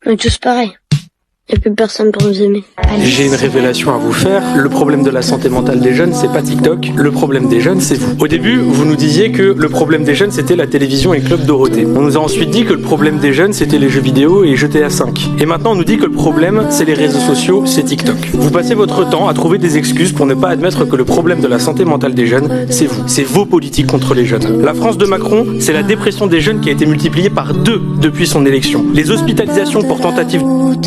On est tous pareils. Il n'y a plus personne pour nous aimer. J'ai une révélation à vous faire. Le problème de la santé mentale des jeunes, c'est pas TikTok. Le problème des jeunes, c'est vous. Au début, vous nous disiez que le problème des jeunes, c'était la télévision et Club Dorothée. On nous a ensuite dit que le problème des jeunes, c'était les jeux vidéo et GTA 5. Et maintenant, on nous dit que le problème, c'est les réseaux sociaux, c'est TikTok. Vous passez votre temps à trouver des excuses pour ne pas admettre que le problème de la santé mentale des jeunes, c'est vous. C'est vos politiques contre les jeunes. La France de Macron, c'est la dépression des jeunes qui a été multipliée par 2 depuis son élection. Les hospitalisations pour tentative,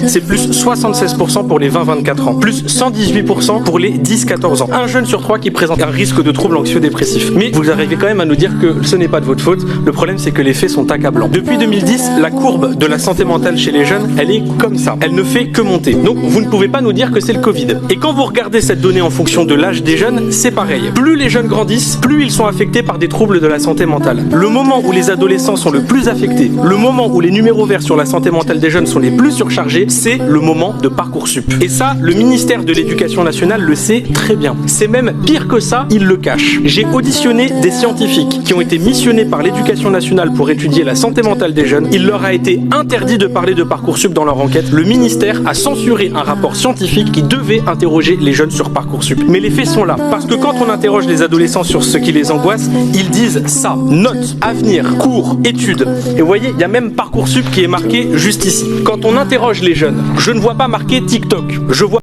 c'est plus 76% pour les 20-24 ans, plus 118% pour les 10-14 ans. Un jeune sur 3 qui présente un risque de troubles anxio-dépressifs. Mais vous arrivez quand même à nous dire que ce n'est pas de votre faute. Le problème, c'est que les faits sont accablants. Depuis 2010, la courbe de la santé mentale chez les jeunes, elle est comme ça. Elle ne fait que monter. Donc, vous ne pouvez pas nous dire que c'est le Covid. Et quand vous regardez cette donnée en fonction de l'âge des jeunes, c'est pareil. Plus les jeunes grandissent, plus ils sont affectés par des troubles de la santé mentale. Le moment où les adolescents sont le plus affectés, le moment où les numéros verts sur la santé mentale des jeunes sont les plus surchargés, c'est le moment de Parcoursup. Et ça, le ministère de l'Éducation nationale le sait très bien. C'est même pire que ça, il le cache. J'ai auditionné des scientifiques qui ont été missionnés par l'Éducation nationale pour étudier la santé mentale des jeunes. Il leur a été interdit de parler de Parcoursup dans leur enquête. Le ministère a censuré un rapport scientifique qui devait interroger les jeunes sur Parcoursup. Mais les faits sont là. Parce que quand on interroge les adolescents sur ce qui les angoisse, ils disent ça. Notes, avenir, cours, études. Et vous voyez, il y a même Parcoursup qui est marqué juste ici. Quand on interroge les jeunes, je ne vois pas marqué TikTok. Je vois